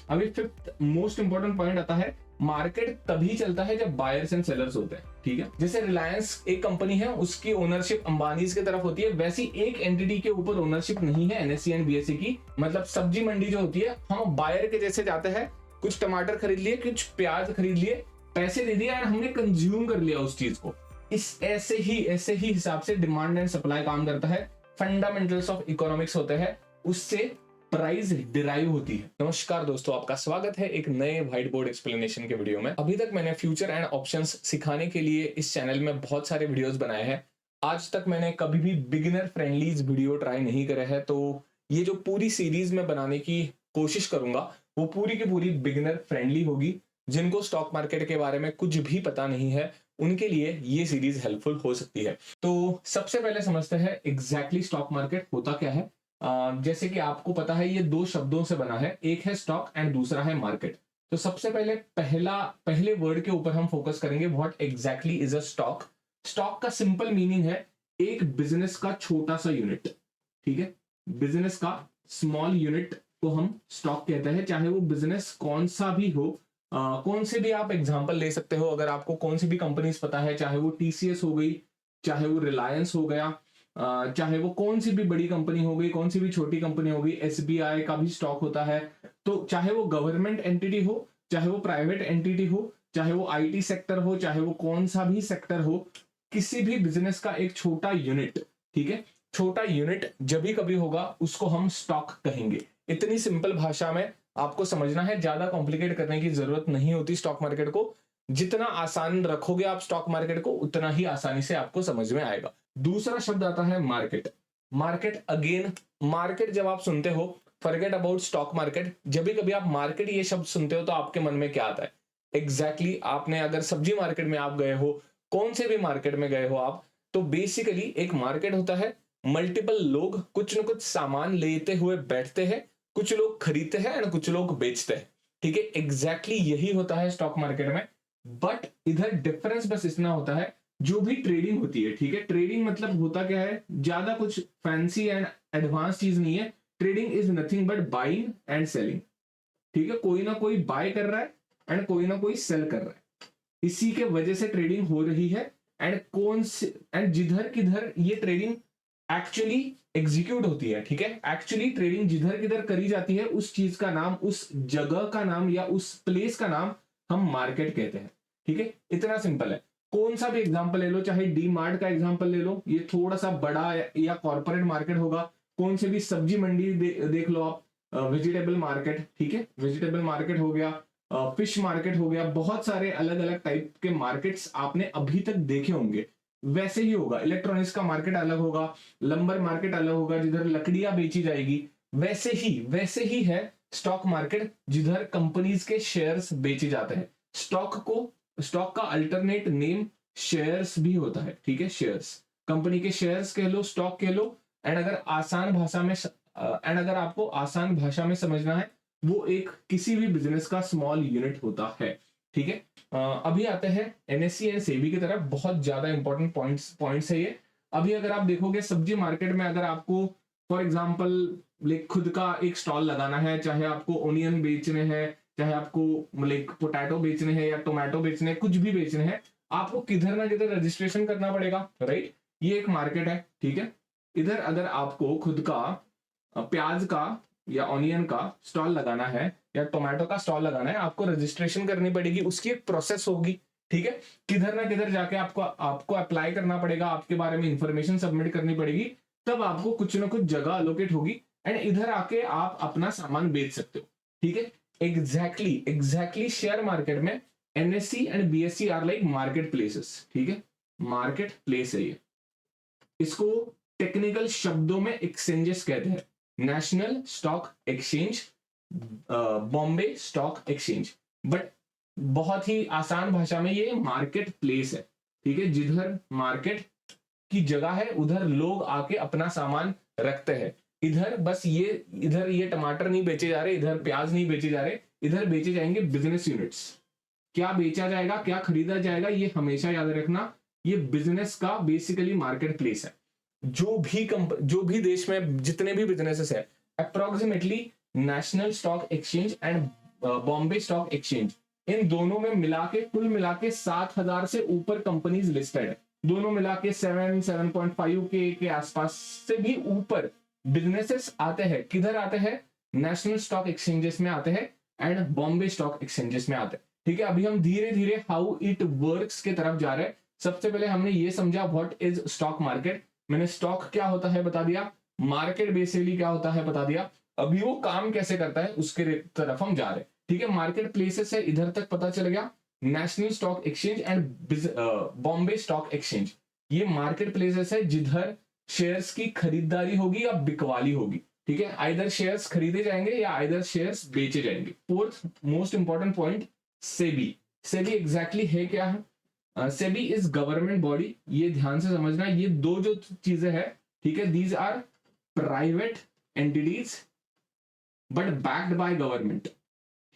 अभी fifth most important point आता है, मार्केट तभी चलता है जब बायर्स एंड सेलर्स होते हैं, ठीक है। जैसे रिलायंस एक कंपनी है, उसकी ओनरशिप अंबानीज की तरफ होती है, वैसी एक एंटिटी के ऊपर ओनरशिप नहीं है एनएसई एंड बीएसई की। मतलब सब्जी मंडी जो होती है, हम बायर के जैसे जाते हैं, कुछ टमाटर खरीद लिए, कुछ प्याज खरीद लिए, पैसे दे दिए और हमने कंज्यूम कर लिया उस चीज को। इस ऐसे ही हिसाब से डिमांड एंड सप्लाई काम करता है। फंडामेंटल्स ऑफ इकोनॉमिक्स होते हैं, उससे प्राइस डिराइव होती है। नमस्कार दोस्तों, आपका स्वागत है एक नए व्हाइट बोर्ड एक्सप्लेनेशन के वीडियो में। अभी तक मैंने फ्यूचर एंड ऑप्शंस सिखाने के लिए इस चैनल में बहुत सारे वीडियोस बनाए हैं। आज तक मैंने कभी भी बिगिनर फ्रेंडली वीडियो ट्राई नहीं करे हैं, तो ये जो पूरी सीरीज में बनाने की कोशिश करूंगा वो पूरी की पूरी बिगिनर फ्रेंडली होगी। जिनको स्टॉक मार्केट के बारे में कुछ भी पता नहीं है, उनके लिए ये सीरीज हेल्पफुल हो सकती है। तो सबसे पहले समझते हैं एग्जैक्टली स्टॉक मार्केट होता क्या है। जैसे कि आपको पता है, ये दो शब्दों से बना है, एक है स्टॉक एंड दूसरा है मार्केट। तो सबसे पहले वर्ड के ऊपर हम फोकस करेंगे, what exactly is a stock. Stock का सिंपल मीनिंग है एक बिजनेस का छोटा सा यूनिट, ठीक है। बिजनेस का स्मॉल यूनिट को हम स्टॉक कहते हैं, चाहे वो बिजनेस कौन सा भी हो। कौन से भी आप एग्जांपल ले सकते हो, अगर आपको कौन सी भी कंपनीज पता है, चाहे वो टीसीएस हो गई, चाहे वो रिलायंस हो गया, चाहे वो कौन सी भी बड़ी कंपनी हो गई, कौन सी भी छोटी कंपनी हो गई, एसबीआई का भी स्टॉक होता है। तो चाहे वो गवर्नमेंट एंटिटी हो, चाहे वो प्राइवेट एंटिटी हो, चाहे वो आईटी सेक्टर हो, चाहे वो कौन सा भी सेक्टर हो, किसी भी बिजनेस का एक छोटा यूनिट, ठीक है, छोटा यूनिट जब भी कभी होगा उसको हम स्टॉक कहेंगे। इतनी सिंपल भाषा में आपको समझना है, ज्यादा कॉम्प्लिकेट करने की जरूरत नहीं होती स्टॉक मार्केट को। जितना आसान रखोगे आप स्टॉक मार्केट को, उतना ही आसानी से आपको समझ में आएगा। दूसरा शब्द आता है मार्केट। मार्केट अगेन, मार्केट जब आप सुनते हो, फॉरगेट अबाउट स्टॉक मार्केट, जब भी कभी आप मार्केट ये शब्द सुनते हो तो आपके मन में क्या आता है एग्जैक्टली आपने अगर सब्जी मार्केट में आप गए हो, कौन से भी मार्केट में गए हो आप, तो बेसिकली एक मार्केट होता है, मल्टीपल लोग कुछ न कुछ सामान लेते हुए बैठते हैं, कुछ लोग खरीदते हैं और कुछ लोग बेचते हैं, ठीक है। एग्जैक्टली यही होता है स्टॉक मार्केट में। बट इधर डिफरेंस बस इतना होता है, जो भी ट्रेडिंग होती है, ठीक है, ट्रेडिंग मतलब होता क्या है, ज्यादा कुछ फैंसी एंड एडवांस चीज नहीं है। Trading is nothing but buying and selling, ठीक है। कोई ना कोई बाय कर रहा है एंड कोई ना कोई सेल कर रहा है, इसी के वजह से ट्रेडिंग हो रही है। एंड जिधर किधर ये ट्रेडिंग एक्चुअली एग्जीक्यूट होती है, ठीक है, एक्चुअली ट्रेडिंग जिधर किधर करी जाती है, उस चीज का नाम, उस जगह का नाम या उस प्लेस का नाम हम मार्केट कहते हैं, ठीक है। इतना सिंपल है। कौन सा भी एग्जांपल ले लो, चाहे डी मार्ट का एग्जांपल ले लो, ये थोड़ा सा बड़ा या कॉर्पोरेट मार्केट होगा। कौन से भी सब्जी मंडी देख लो आप, वेजिटेबल मार्केट, ठीक है, वेजिटेबल मार्केट हो गया, फिश मार्केट हो गया, बहुत सारे अलग अलग टाइप के मार्केट्स आपने अभी तक देखे होंगे। वैसे ही होगा, इलेक्ट्रॉनिक्स का मार्केट अलग होगा, लंबर मार्केट अलग होगा जिधर लकड़ियां बेची जाएगी। वैसे ही है स्टॉक मार्केट, जिधर कंपनीज के शेयर्स बेचे जाते हैं। स्टॉक का अल्टरनेट नेम शेयर्स भी होता है, ठीक है, शेयर्स, कंपनी के शेयर्स कह लो, स्टॉक कह लो। एंड अगर आपको आसान भाषा में समझना है, वो एक किसी भी बिजनेस का स्मॉल यूनिट होता है, ठीक है। अभी आते हैं एनएससी एंड सेबी की तरफ, बहुत ज्यादा इंपॉर्टेंट पॉइंट्स है ये। अभी अगर आप देखोगे सब्जी मार्केट में, अगर आपको फॉर एग्जांपल खुद का एक स्टॉल लगाना है, चाहे आपको ओनियन बेचने हैं, चाहे आपको पोटैटो बेचने हैं या टोमेटो बेचने हैं, कुछ भी बेचने हैं, आपको किधर ना किधर रजिस्ट्रेशन करना पड़ेगा, राइट। ये एक मार्केट है, ठीक है। इधर अगर आपको खुद का प्याज का या ऑनियन का स्टॉल लगाना है या टोमेटो का स्टॉल लगाना है, आपको रजिस्ट्रेशन करनी पड़ेगी, उसकी एक प्रोसेस होगी, ठीक है। किधर ना किधर जाके आपको अप्लाई करना पड़ेगा, आपके बारे में इंफॉर्मेशन सबमिट करनी पड़ेगी, तब आपको कुछ ना कुछ जगह अलोकेट होगी एंड इधर आके आप अपना सामान बेच सकते हो, ठीक है। एग्जैक्टली शेयर मार्केट में NSC and BSC are like market places, ठीक है, मार्केट प्लेस है ये। इसको टेक्निकल शब्दों में एक्सचेंजेस कहते हैं, national stock exchange, Bombay stock exchange. But बहुत ही आसान भाषा में ये मार्केट प्लेस है, ठीक है, जिधर मार्केट की जगह है, उधर लोग आके अपना सामान रखते हैं। इधर ये टमाटर नहीं बेचे जा रहे, इधर प्याज नहीं बेचे जा रहे, इधर बेचे जाएंगे बिजनेस यूनिट्स। क्या बेचा जाएगा, क्या खरीदा जाएगा, ये हमेशा याद रखना, ये बिजनेस का बेसिकली मार्केट प्लेस है। जो भी देश में जितने भी बिजनेसेस है, approximately national stock exchange and Bombay stock exchange, इन दोनों में मिला के कुल मिला के 7,000 से ऊपर कंपनीज लिस्टेड है। दोनों मिला के 7.5 के आसपास से भी ऊपर बिजनेसेस आते हैं। किधर आते हैं? नेशनल स्टॉक एक्सचेंजेस में आते हैं एंड बॉम्बे स्टॉक एक्सचेंजेस में आते हैं। ठीक है, अभी हम धीरे धीरे हाउ इट वर्क्स के तरफ जा रहे हैं। सबसे पहले हमने ये समझा व्हाट इज स्टॉक मार्केट। मैंने स्टॉक क्या होता है बता दिया, मार्केट बेसिकली क्या होता है बता दिया। अभी वो काम कैसे करता है उसके तरफ हम जा रहे हैं। ठीक है, मार्केट प्लेसेस है इधर तक पता चल गया। National stock exchange and Bombay stock exchange, ये मार्केट प्लेसेस है जिधर शेयर्स की खरीदारी होगी या बिकवाली होगी। ठीक है, आइदर शेयर्स खरीदे जाएंगे या आइदर शेयर्स बेचे जाएंगे। Fourth most important point, SEBI. SEBI exactly है क्या है? SEBI is government body. ये ध्यान से समझना, ये दो जो चीजें हैं, ठीक है, these are private entities but backed by government.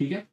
ठीक है,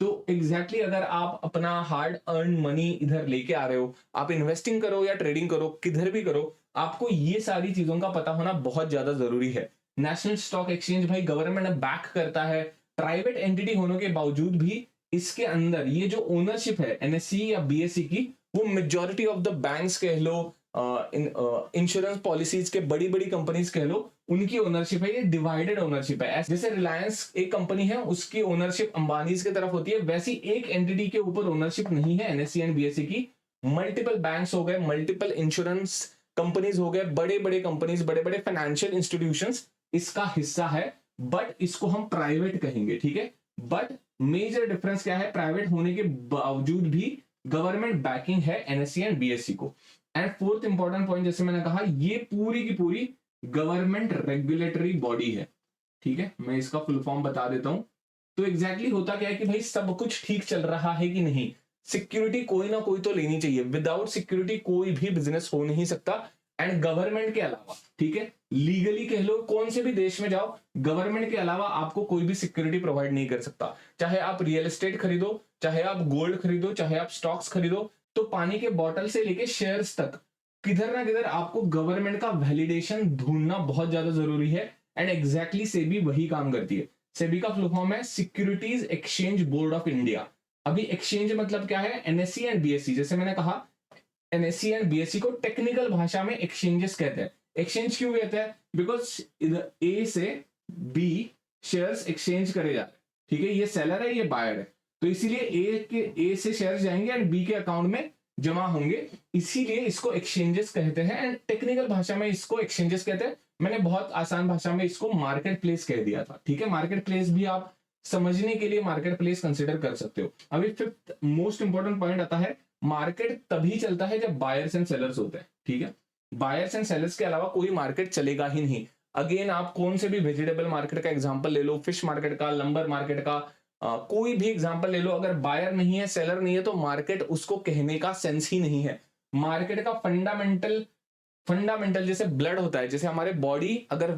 तो एग्जैक्टली अगर आप अपना हार्ड अर्न मनी इधर लेके आ रहे हो, आप इन्वेस्टिंग करो या ट्रेडिंग करो, किधर भी करो, आपको ये सारी चीजों का पता होना बहुत ज्यादा जरूरी है। नेशनल स्टॉक एक्सचेंज भाई गवर्नमेंट बैक करता है, प्राइवेट एंटिटी होने के बावजूद भी इसके अंदर ये जो ओनरशिप है एनएससी या बीएससी की, वो मेजॉरिटी ऑफ द बैंक्स कह लो, इंश्योरेंस पॉलिसीज के बड़ी बड़ी कंपनीज कह लो, उनकी ओनरशिप है। ये डिवाइडेड ओनरशिप है। जैसे रिलायंस एक कंपनी है, उसकी ओनरशिप अंबानीज की तरफ होती है, वैसी एक एंटिटी के ऊपर ओनरशिप नहीं है एनएससी एंड बीएससी की। मल्टीपल बैंक्स हो गए, मल्टीपल इंश्योरेंस कंपनीज हो गए, बड़े बड़े कंपनीज, बड़े बड़े फाइनेंशियल इंस्टीट्यूशंस इसका हिस्सा है, बट इसको हम प्राइवेट कहेंगे। ठीक है, बट मेजर डिफरेंस क्या है, प्राइवेट होने के बावजूद भी गवर्नमेंट बैकिंग है एनएससी एंड बीएससी को। एंड फोर्थ इंपॉर्टेंट पॉइंट, जैसे मैंने कहा, ये पूरी की पूरी गवर्नमेंट रेगुलेटरी बॉडी है। ठीक है, मैं इसका फुल फॉर्म बता देता हूं। तो एग्जैक्टली होता क्या है कि भाई सब कुछ ठीक चल रहा है कि नहीं, सिक्योरिटी कोई ना कोई तो लेनी चाहिए। विदाउट सिक्योरिटी कोई भी बिजनेस हो नहीं सकता। एंड गवर्नमेंट के अलावा, ठीक है, लीगली कह लो, कौन से भी देश में जाओ, गवर्नमेंट के अलावा आपको कोई भी सिक्योरिटी प्रोवाइड नहीं कर सकता। चाहे आप रियल एस्टेट खरीदो, चाहे आप गोल्ड खरीदो, चाहे आप स्टॉक्स खरीदो, तो पानी के बॉटल से लेके शेयर्स तक किधर ना किधर आपको गवर्नमेंट का वैलिडेशन ढूंढना बहुत ज्यादा जरूरी है। एंड एग्जैक्टली सेबी वही काम करती है। सेबी का फुल फॉर्म है securities exchange board of India. अभी एक्सचेंज मतलब क्या है, एनएससी एंड बीएससी। जैसे मैंने कहा, एनएससी एंड बीएससी को टेक्निकल भाषा में एक्सचेंजेस कहते हैं। एक्सचेंज क्यों कहते हैं? बिकॉज ए से बी शेयर्स एक्सचेंज करे जा रहे हैं। ठीक है, ये सेलर है, ये बायर है, तो इसीलिए ए से शेयर्स जाएंगे एंड बी के अकाउंट में जमा होंगे, इसीलिए इसको एक्सचेंजेस कहते हैं। एंड टेक्निकल भाषा में इसको एक्सचेंजेस कहते हैं। मैंने बहुत आसान भाषा में इसको मार्केट प्लेस कह दिया था। ठीक है, मार्केट प्लेस भी आप समझने के लिए मार्केट प्लेस कंसिडर कर सकते हो। अभी फिफ्थ मोस्ट इंपॉर्टेंट पॉइंट आता है, मार्केट तभी चलता है जब बायर्स एंड सेलर्स होते हैं। ठीक है, बायर्स एंड सेलर्स के अलावा कोई मार्केट चलेगा ही नहीं। अगेन आप कौन से भी वेजिटेबल मार्केट का एग्जांपल ले लो, फिश मार्केट का, लंबर मार्केट का, कोई भी एग्जांपल ले लो, अगर बायर नहीं है, सेलर नहीं है, तो मार्केट उसको कहने का सेंस ही नहीं है। मार्केट का फंडामेंटल जैसे ब्लड होता है, जैसे हमारे बॉडी अगर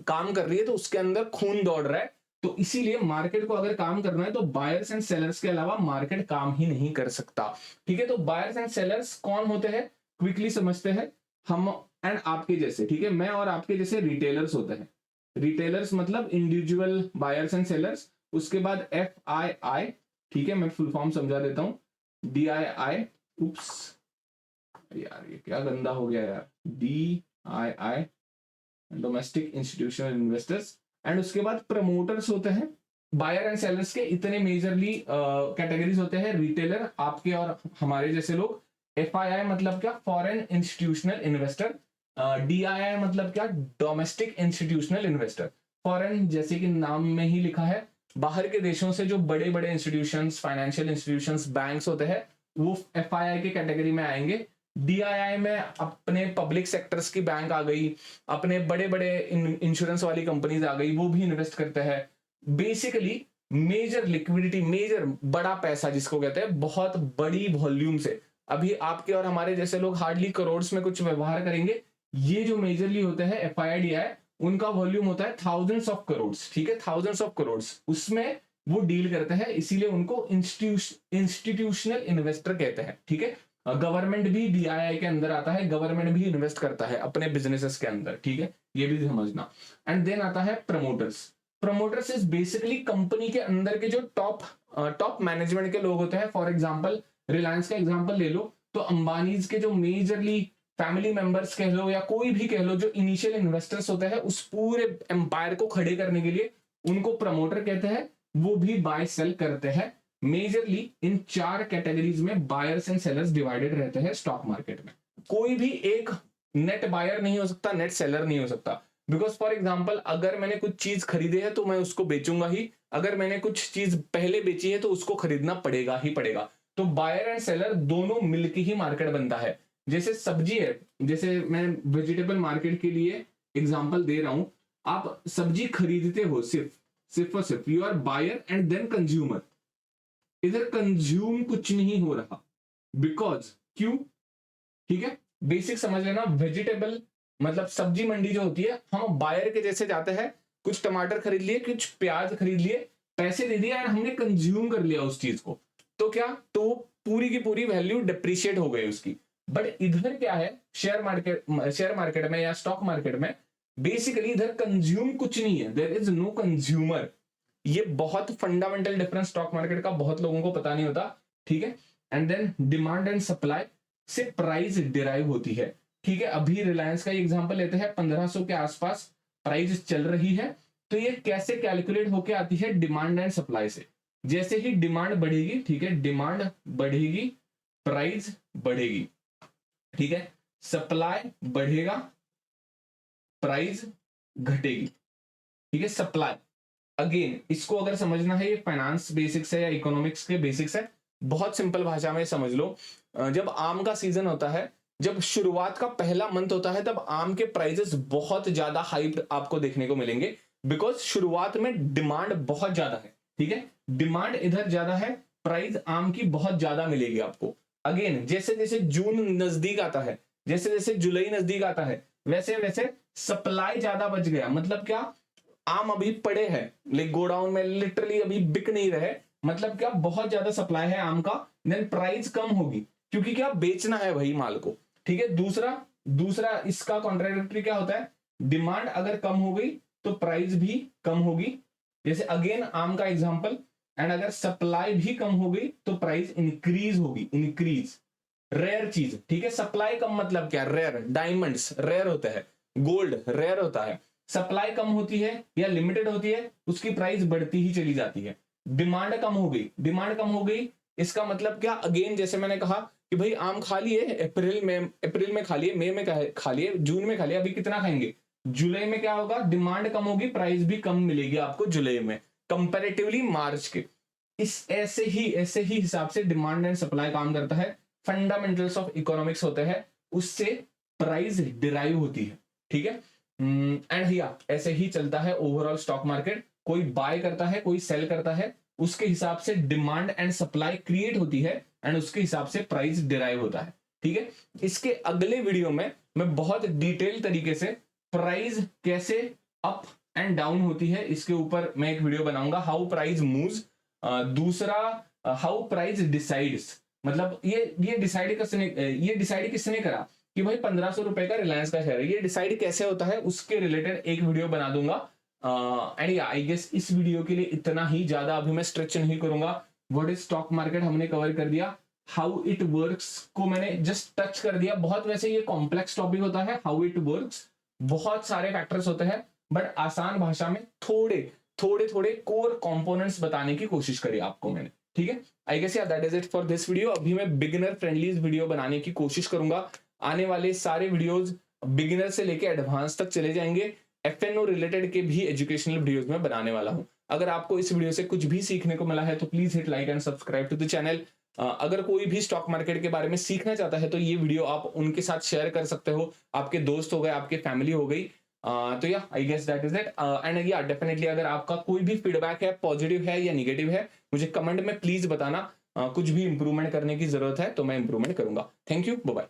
काम कर रही है तो उसके अंदर खून दौड़ रहा है, तो इसीलिए मार्केट को अगर काम करना है तो बायर्स एंड सेलर्स के अलावा मार्केट काम ही नहीं कर सकता। ठीक है, तो बायर्स एंड सेलर्स कौन होते हैं, क्विकली समझते हैं। हम एंड आपके जैसे, ठीक है, मैं और आपके जैसे रिटेलर्स होते हैं। रिटेलर्स मतलब इंडिविजुअल बायर्स एंड सेलर्स। उसके बाद FII, ठीक है, मैं फुल फॉर्म समझा देता हूं, DII, उप्स यार ये क्या गंदा हो गया यार, DII, domestic institutional investors. And उसके बाद प्रमोटर्स होते हैं। बायर एंड सेलर्स के इतने मेजरली कैटेगरीज होते हैं, रिटेलर आपके और हमारे जैसे लोग। FII मतलब क्या, फॉरेन इंस्टीट्यूशनल इन्वेस्टर। DII मतलब क्या, डोमेस्टिक इंस्टीट्यूशनल इन्वेस्टर। फॉरेन जैसे कि नाम में ही लिखा है, बाहर के देशों से जो बड़े बड़े इंस्टीट्यूशंस, फाइनेंशियल इंस्टीट्यूशंस, बैंक्स होते हैं, वो FII के कैटेगरी में आएंगे। DII में अपने पब्लिक सेक्टर्स की बैंक आ गई, अपने बड़े बड़े इंश्योरेंस वाली कंपनीज आ गई, वो भी इन्वेस्ट करते हैं। बेसिकली मेजर लिक्विडिटी, मेजर बड़ा पैसा जिसको कहते हैं, बहुत बड़ी वॉल्यूम से। अभी आपके और हमारे जैसे लोग हार्डली करोड़ में कुछ व्यवहार करेंगे। ये जो मेजरली होते हैं FII DII, उनका वॉल्यूम होता है थाउजेंड्स ऑफ करोड़। ठीक है, थाउजेंड्स ऑफ करोड़, उसमें वो डील करते हैं, इसीलिए उनको इंस्टीट्यूशनल इन्वेस्टर कहते हैं। ठीक है, गवर्नमेंट भी DII के अंदर आता है, गवर्नमेंट भी इन्वेस्ट करता है अपने बिजनेसेस के अंदर। ठीक है, ये भी समझना। एंड देन आता है promoters. Promoters is basically company के अंदर के जो टॉप मैनेजमेंट के लोग होते हैं। फॉर एग्जांपल रिलायंस का एग्जांपल ले लो, तो अंबानीज के जो मेजरली फैमिली मेंबर्स कह लो या कोई भी कह लो, जो इनिशियल इन्वेस्टर्स होते हैं उस पूरे एम्पायर को खड़े करने के लिए, उनको प्रमोटर कहते हैं। वो भी बाय सेल करते हैं। मेजरली इन 4 कैटेगरीज में बायर्स एंड सेलर्स डिवाइडेड रहते हैं स्टॉक मार्केट में। कोई भी एक नेट बायर नहीं हो सकता, नेट सेलर नहीं हो सकता। बिकॉज फॉर एग्जाम्पल अगर मैंने कुछ चीज खरीदी है तो मैं उसको बेचूंगा ही, अगर मैंने कुछ चीज पहले बेची है तो उसको खरीदना पड़ेगा ही पड़ेगा। तो बायर एंड सेलर दोनों मिलकर ही मार्केट बनता है। जैसे सब्जी है, जैसे मैं वेजिटेबल मार्केट के लिए एग्जांपल दे रहा हूं, आप सब्जी खरीदते हो सिर्फ और सिर्फ you are buyer and then consumer. इधर कंज्यूम कुछ नहीं हो रहा, बिकॉज क्यों? ठीक है, बेसिक समझ लेना। वेजिटेबल मतलब सब्जी मंडी जो होती है, हम बायर के जैसे जाते हैं, कुछ टमाटर खरीद लिए, कुछ प्याज खरीद लिए, पैसे दे दिए और हमने कंज्यूम कर लिया उस चीज को, तो क्या, तो पूरी की पूरी वैल्यू डिप्रिशिएट हो गई उसकी। बट इधर क्या है, शेयर मार्केट में या स्टॉक मार्केट में बेसिकली इधर कंज्यूम कुछ नहीं है, देयर इज नो कंज्यूमर। ये बहुत फंडामेंटल डिफरेंस स्टॉक मार्केट का बहुत लोगों को पता नहीं होता। ठीक है, and then demand and supply से प्राइस डिराइव होती है। ठीक है, अभी रिलायंस का एग्जांपल लेते हैं, 1500 के आसपास प्राइस चल रही है। तो ये कैसे कैलकुलेट होके आती है? डिमांड एंड सप्लाई से। जैसे ही डिमांड बढ़ेगी, ठीक है, डिमांड बढ़ेगी, प्राइस बढ़ेगी। ठीक है, सप्लाई बढ़ेगा, प्राइस घटेगी। ठीक है, सप्लाई अगेन, इसको अगर समझना है, ये फाइनेंस बेसिक्स है या इकोनॉमिक्स के बेसिक्स है, बहुत सिंपल भाषा में समझ लो। जब आम का सीजन होता है, जब शुरुआत का पहला मंथ होता है, तब आम के प्राइसेस बहुत ज्यादा हाइप आपको देखने को मिलेंगे, बिकॉज शुरुआत में डिमांड बहुत ज्यादा है। ठीक है, डिमांड इधर ज्यादा है, प्राइस आम की बहुत ज्यादा मिलेगी आपको। अगेन, जैसे जैसे जून नजदीक आता है, जैसे जैसे जुलाई नजदीक आता है, वैसे वैसे सप्लाई ज्यादा बच गया। मतलब क्या, आम अभी पड़े हैं, लाइक गोडाउन में लिटरली अभी बिक नहीं रहे, मतलब क्या, बहुत ज्यादा सप्लाई है आम का, देन प्राइस कम होगी, क्योंकि क्या, बेचना है भाई माल को। ठीक है, दूसरा इसका कॉन्ट्राडिक्टरी क्या होता है, डिमांड अगर कम हो गई तो प्राइस भी कम होगी। जैसे अगेन आम का एग्जांपल, एंड अगर सप्लाई भी कम हो गई तो प्राइस इंक्रीज होगी, इंक्रीज। रेयर चीज, ठीक है, सप्लाई कम मतलब क्या, रेयर, डायमंड्स रेयर होते हैं, गोल्ड रेयर होता है। सप्लाई कम होती है या लिमिटेड होती है, उसकी प्राइस बढ़ती ही चली जाती है। डिमांड कम हो गई, इसका मतलब क्या, अगेन जैसे मैंने कहा कि भाई आम खा लिए अप्रैल में खा लिए, मई में खा लिए, जून में खा लिए, अभी कितना खाएंगे, जुलाई में क्या होगा, डिमांड कम होगी, प्राइस भी कम मिलेगी आपको जुलाई में कंपैरेटिवली मार्च के। इस ऐसे ही हिसाब से डिमांड एंड सप्लाई काम करता है। फंडामेंटल्स ऑफ इकोनॉमिक्स होते हैं, उससे प्राइस डिराइव होती है। ठीक है, एंड या ऐसे ही चलता है ओवरऑल स्टॉक मार्केट। कोई बाय करता है, कोई सेल करता है, उसके हिसाब से डिमांड एंड सप्लाई क्रिएट होती है, एंड उसके हिसाब से प्राइस डिराइव होता है। ठीक है, इसके अगले वीडियो में मैं बहुत डिटेल तरीके से प्राइस कैसे अप एंड डाउन होती है, इसके ऊपर मैं एक वीडियो बनाऊंगा, हाउ प्राइस मूव्स। दूसरा, हाउ प्राइस डिसाइड्स, मतलब ये डिसाइड किसने करा कि भाई 1500 रुपए का रिलायंस का शेयर है, ये डिसाइड कैसे होता है, उसके रिलेटेड एक वीडियो बना दूंगा। एंड आई गेस इस वीडियो के लिए इतना ही, ज्यादा अभी मैं स्ट्रेच नहीं करूंगा। व्हाट इज स्टॉक मार्केट हमने कवर कर दिया, हाउ इट वर्क्स को मैंने जस्ट टच कर दिया। बहुत वैसे ये कॉम्प्लेक्स टॉपिक होता है, हाउ इट वर्क्स, बहुत सारे फैक्टर्स होते हैं, बट आसान भाषा में थोड़े कोर कंपोनेंट्स बताने की कोशिश करी आपको मैंने। ठीक है, I guess that is it for this video. अभी मैं बिगिनर फ्रेंडली वीडियो बनाने की कोशिश करूंगा। आने वाले सारे वीडियोस बिगिनर से लेके एडवांस तक चले जाएंगे। एफएनओ रिलेटेड के भी एजुकेशनल वीडियोस में बनाने वाला हूं। अगर आपको इस वीडियो से कुछ भी सीखने को मिला है तो please hit like and subscribe to the channel. अगर कोई भी स्टॉक मार्केट के बारे में सीखना चाहता है तो ये वीडियो आप उनके साथ शेयर कर सकते हो, आपके दोस्त हो गए, आपके फैमिली हो गई। तो या I guess that is it. And या डेफिनेटली अगर आपका कोई भी फीडबैक है, पॉजिटिव है या निगेटिव है, मुझे कमेंट में प्लीज बताना। कुछ भी इंप्रूवमेंट करने की जरूरत है तो मैं इंप्रूवमेंट करूंगा। Thank you, bye bye.